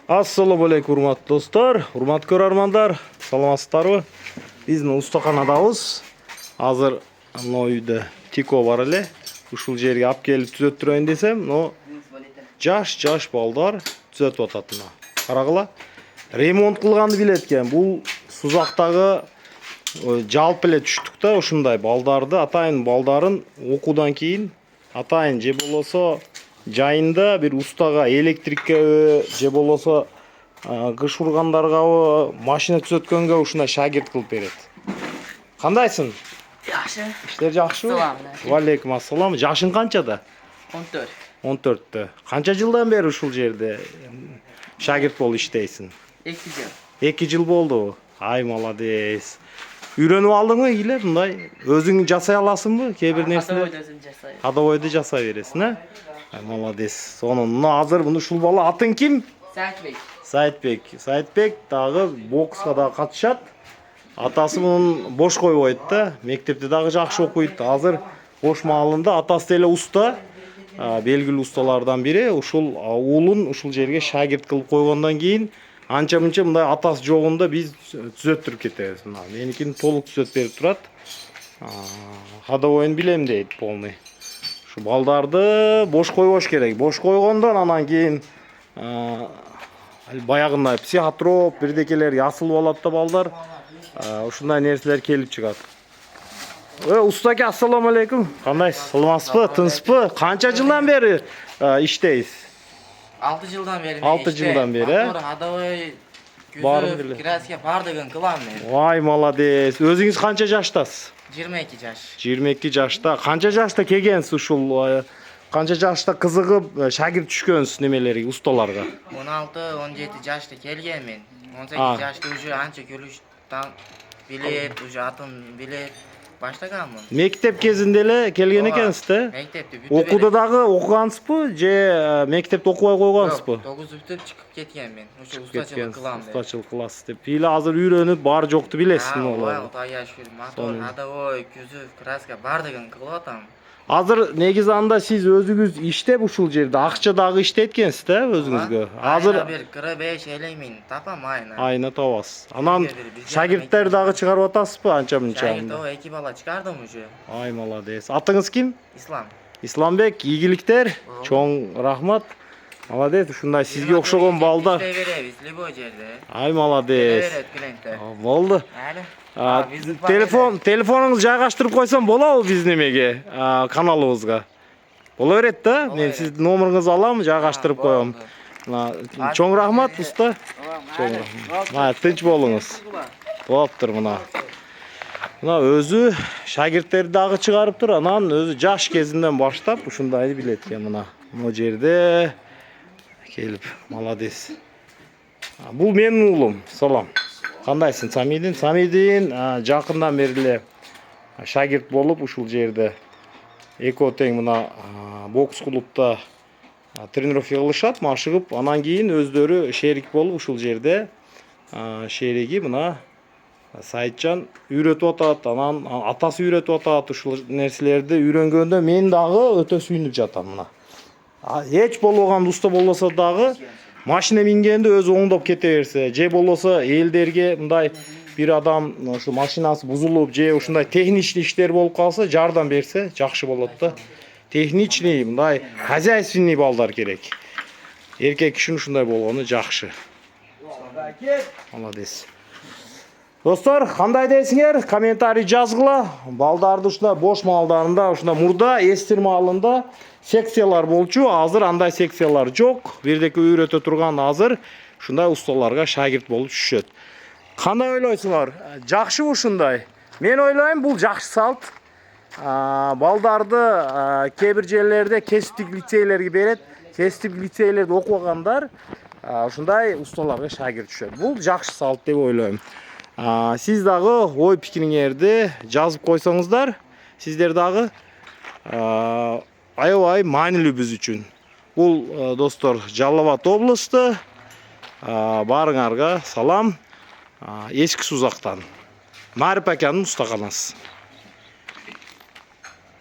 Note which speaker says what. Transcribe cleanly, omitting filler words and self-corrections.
Speaker 1: Assalamu alaikum урматтуу достор, урматтуу көрөрмандар, саламатсыздарбы? Биздин устаканадабыз. Азыр мына үйдө Тико бар эле. Ушул жерге алып келип түзөттүрөйүн десем, но жаш балдар түзөтүп атат мына. Карагыла. Ремонт кылганды билет экен. Бул сузактагы жалп эле түштүк да, ушундай балдарды, атайын балдарын окуудан кийин атайын же болосо жайында бир устага, электрикке же болосо кыш ургандаргабы, машина түзөткөнгө ушундай шагирт кылып берет. Кандайсың?
Speaker 2: Жакшы.
Speaker 1: Иштер жакшыбы? Валейкум ассалам. Жашың канчада?
Speaker 2: 14.
Speaker 1: 14тө. Канча жылдан бери ушул жерде шагирт болуп иштейсиң?
Speaker 2: 2 жыл.
Speaker 1: 2 жыл болду. Ай, молодец. Үйрөнүп алдыңбы эле мындай? Өзүң жасай аласыңбы? Кээ бир нерселер? Ходовойду жасай бересиң, а? Ай, молодец. Сонун. Мына азыр ушул бала атың ким?
Speaker 2: Сайтбек.
Speaker 1: Сайтбек дагы бокска да катышат. Атасы мунун бош койбойт да. Мектепте дагы жакшы окуйт. Азыр бош маалында атасы деле уста. Белгилүү усталардан бири. Ушул уулун ушул жерге шагирт кылып койгондон кийин анча-мынча мындай атасы жогунда биз түзөттүрүп кетебиз. Мына меникин толук түзөтүп берип турат. Ходовойн билем дейт полный. Şu балдарды бош койбош керек. Бош койгондон анан кийин баягындай психотроп, бирдекелер ясылып алат да балдар. Ушундай нерселер келип чыгат. Устаке, ассаламу алейкум. Кандайсыз? Саламатсызбы? Тынчпы? Канча жылдан бери иштейсиз?
Speaker 2: 6 жылдан бери.
Speaker 1: 6 жылдан бери,
Speaker 2: Ходовой, күзөв, краска бардыгын кылам мен.
Speaker 1: Вай, молодец. Өзүңүз канча жаштасыз?
Speaker 2: 22 жаш.
Speaker 1: 22 жашта. Канча жашта келгенсиз ушул? Канча жашта кызыгып шагирт түшкөнсүз немелерге, усталарга?
Speaker 2: 16-17 жашта келген мен. 18 жашта уже анча көрүштөн билет, уже атын билет баштаганмын.
Speaker 1: Мектеп кезинде эле келген экенсиз да?
Speaker 2: Мектепти бүтүп.
Speaker 1: Окууда дагы окугансызбы же мектепти окубай койгонсузбу?
Speaker 2: 9 бүтүп чыгып кеткен мен. Ушу устачылык кылам деп.
Speaker 1: Устачылык кыласыз деп. Били азыр үйрөнүп бар жокту билесиз
Speaker 2: ооба, таяш мотор, ходовой, күзөв, краска бардыгын кылып атам.
Speaker 1: Азыр негизи анда сиз өзүңүз иштеп ушул жерде акча дагы иштейт экенсиз да өзүңүзгө. Азыр
Speaker 2: бир 45-50 миң тапам айына.
Speaker 1: Айына табасыз. Анан шагирттер дагы чыгарып атасызбы анча-мынча?
Speaker 2: Шагирт 2 бала чыгардым уже.
Speaker 1: Ай, молодец. Атыңыз ким?
Speaker 2: Ислам.
Speaker 1: Исламбек, ийгиликтер. Чоң рахмат. Молодец, ушундай сизге окшогон балдар.
Speaker 2: Беребиз любой жерде.
Speaker 1: Ай, молодец.
Speaker 2: Берет клиенттер.
Speaker 1: Болду. Телефонуңузду жайгаштырып койсом болобу биздин эмеге, каналыбызга? Боло берет да? Мен сиздин номериңизди алам, жайгаштырып коем. Чоң рахмат уста. Чоң рахмат. Тынч болуңуз. Болуптур мына. Мына өзү шагирттер дагы чыгарып тур, анан өзү жаш кезинден баштап ушундайды билет экен мына. Бул жерде келип, молодец. Бул менин уулум. Салам. Кандайсың, Самидин? Самидин жакындан бери эле шагирт болуп ушул жерде эко тең мына бокс клубда тренировка кылышат, машыгып, анан кийин өздөрү шерик болуп ушул жерде шериги мына Сайтжан үйрөтүп атат, анан атасы үйрөтүп атат ушул нерселерди үйрөнгөндө мен дагы өтө сүйүнүп жатам мына. Эч болбогон уста болбосо дагы машина мингенде өзү оңдоп кете берсе, же болбосо элдерге мындай бир адам ушу машинасы бузулуп, же ушундай техничный иштер болуп калса, жардам берсе, жакшы болот да. Техничный, мындай хозяйственный балдар керек. Эркек кишинин ушундай болгону жакшы. Молодец. Достор, кандай дейсиңер? Комментарий жазгыла. Балдарды ушундай бош маалдарында, ушундай мурда эстир маалында секциялар болчу, азыр андай секциялар жок. Бирдеке үйрөтө турган азыр ушундай усталарга шагирт болуп түшөт. Кандай ойлойсуңар? Жакшыбы ушундай? Мен ойлойм, бул жакшы салт. Балдарды кээ бир жерлерде кесиптик лицейлерге берет. Кесиптик лицейлерде окугандар ушундай усталарга шагирт түшөт. Бул жакшы салт деп ойлойм. Сиз дагы ой пикириңерди жазып койсоңуздар, сиздер дагы аябай маанилүү биз үчүн. Бул достор Жалал Абад облусу. Барыңарга салам. Эски Сузактан. Марип аканын устаканасы.